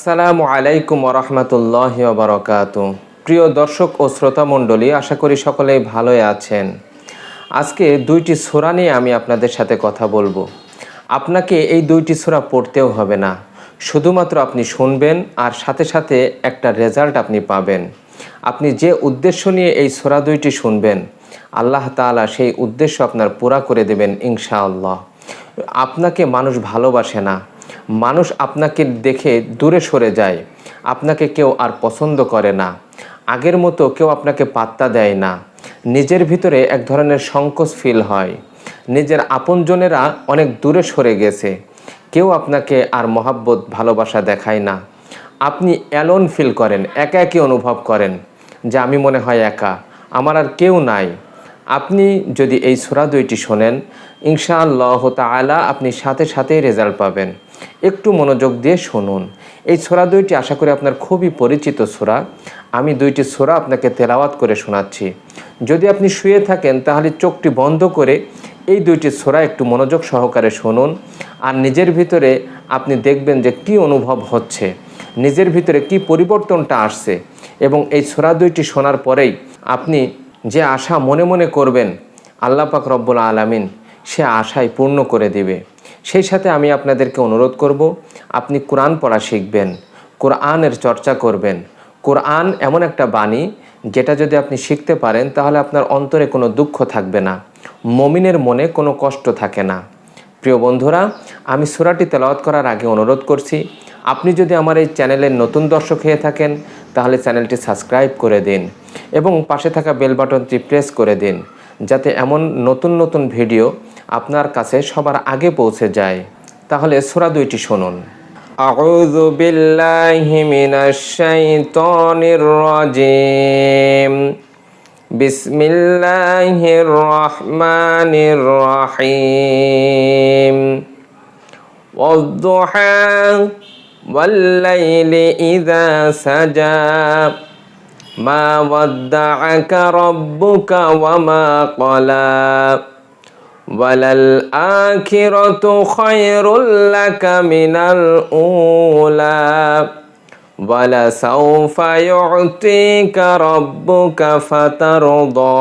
আসসালামু আলাইকুম ওয়া রাহমাতুল্লাহি ওয়া বারাকাতুহু। প্রিয় দর্শক ও শ্রোতা মণ্ডলী, আশা করি সকলেই ভালোই আছেন। আজকে দুইটি সূরা নিয়ে আমি আপনাদের সাথে কথা বলবো। আপনাকে এই দুইটি সূরা পড়তেও হবে না, শুধুমাত্র আপনি শুনবেন আর সাথে সাথে একটা রেজাল্ট আপনি পাবেন। আপনি যে উদ্দেশ্য নিয়ে এই সূরা দুইটি শুনবেন, আল্লাহ তাআলা সেই উদ্দেশ্য আপনার পুরা করে দেবেন ইনশাআল্লাহ। আপনাকে মানুষ ভালোবাসে না, মানুষ আপনাকে দেখে দূরে সরে যায়, আপনাকে কেউ আর পছন্দ করে না, আগের মতো কেউ আপনাকে পাত্তা দেয় না। নিজের ভিতরে এক ধরনের সংকোচ ফিল হয়, নিজের আপনজনেরা অনেক দূরে সরে গেছে, কেউ আপনাকে আর মহাব্বত ভালোবাসা দেখায় না। আপনি অ্যালোন ফিল করেন, একা একই অনুভব করেন যে আমি মনে হয় একা, আমার আর কেউ নাই। আপনি যদি এই সূরা দুইটি শোনেন, ইনশাআল্লাহ তাআলা আপনি সাথে সাথেই রেজাল্ট পাবেন। একটু মনোযোগ দিয়ে শুনুন। এই সূরা দুইটি আশা করি আপনার খুবই পরিচিত সূরা। আমি দুইটি সূরা আপনাকে তেলাওয়াত করে শোনাচ্ছি। যদি আপনি শুয়ে থাকেন তাহলে চোখটি বন্ধ করে এই দুইটি সূরা একটু মনোযোগ সহকারে শুনুন, আর নিজের ভিতরে আপনি দেখবেন যে কী অনুভব হচ্ছে, নিজের ভিতরে কি পরিবর্তনটা আসছে। এবং এই সূরা দুইটি শোনার পরেই আপনি যে আশা মনে মনে করবেন, আল্লাহ পাক রব্বুল আলামিন সে আশাই পূর্ণ করে দিবে। সেই সাথে আমি আপনাদেরকে অনুরোধ করব, আপনি কোরআন পড়া শিখবেন, কোরআনের চর্চা করবেন। কোরআন এমন একটা বাণী যেটা যদি আপনি শিখতে পারেন তাহলে আপনার অন্তরে কোনো দুঃখ থাকবে না, মুমিনের মনে কোনো কষ্ট থাকে না। প্রিয় বন্ধুরা, আমি সূরাটি তেলাওয়াত করার আগে অনুরোধ করছি, আপনি যদি আমার এই চ্যানেলের নতুন দর্শক হয়ে থাকেন তাহলে চ্যানেলটি সাবস্ক্রাইব করে দিন এবং পাশে থাকা বেল বাটনটি প্রেস করে দিন, যাতে এমন নতুন নতুন ভিডিও আপনার কাছে সবার আগে পৌঁছে যায়। তাহলে সূরা দুইটি শুনুন। আউযু বিল্লাহি মিনাশ শাইতানির রাজিম। বিসমিল্লাহির রহমানির রহিম। ওয়াদ-দুহা ওয়াল-লাইলি ইযা সাজা মা ওয়াদ্দা'আকা রাব্বুকা ওয়া মা ক্বালা ওয়ালাল আখিরাতু খায়রুল লাকা মিনাল উলা ওয়ালা সাওফা ইউ'তিকা রাব্বুকা ফাতারদা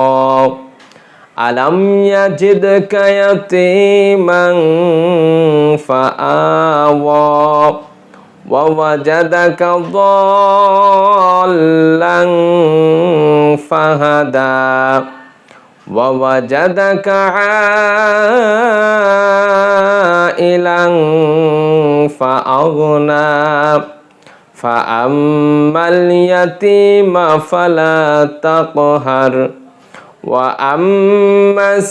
আলাম ইয়াজিদকা ইয়াতীমান ফাআওয়া ওয়া ওয়াজাদাকা দাল্লান ফাহাদা ওয়া ওয়াজাদাকা আইলান ফাআগনা ফাআম্মাল ইয়াতীমা ফালা তাকহার ওয়া আম্মাস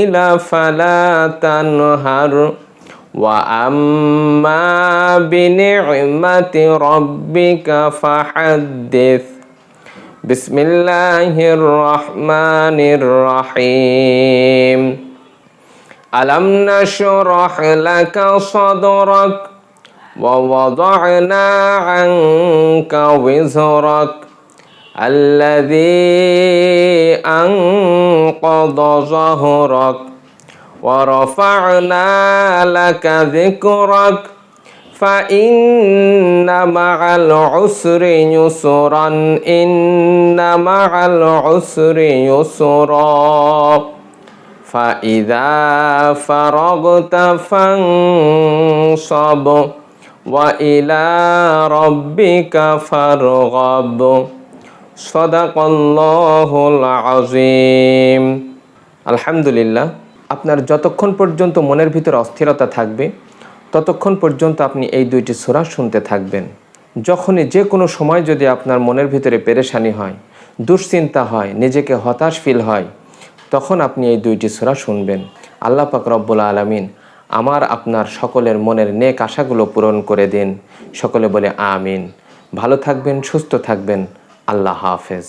সাইলা ফালা তানহার ওয়া আম্মা বিনি'মাতি রাব্বিকা ফাহাদ্দিস। বিসমিল্লাহির রহমানির রহিম। আলাম নাশরাহ লাকা সাদরাক ওয়া ওয়াদা'না আনকা ওয়িজরাক আল্লাযী আনকাযা যাহরাক ওয়া রাফা'না লাকা যিকরাক ফাইন্না মা'আল উসরি ইউসরান ইন্না মা'আল উসরি ইউসরা ফাইযা ফারাগতা ফানসাব ওয়া ইলা রাব্বিকা ফারগাব। সাদাকাল্লাহুল আযীম। আলহামদুলিল্লাহ। আপনার যতক্ষণ পর্যন্ত মনের ভিতরে অস্থিরতা থাকবে ততক্ষণ পর্যন্ত আপনি এই দুইটি সূরা শুনতে থাকবেন। যখনই যে কোনো সময় যদি আপনার মনের ভিতরে পেরেশানি হয়, দুশ্চিন্তা হয়, নিজেকে হতাশ ফিল হয়, তখন আপনি এই দুইটি সূরা শুনবেন। আল্লাহ পাক রব্বুল আলামিন আমার আপনার সকলের মনের নেক আশাগুলো পূরণ করে দিন। সকলে বলে আমিন। ভালো থাকবেন, সুস্থ থাকবেন। আল্লাহ হাফেজ।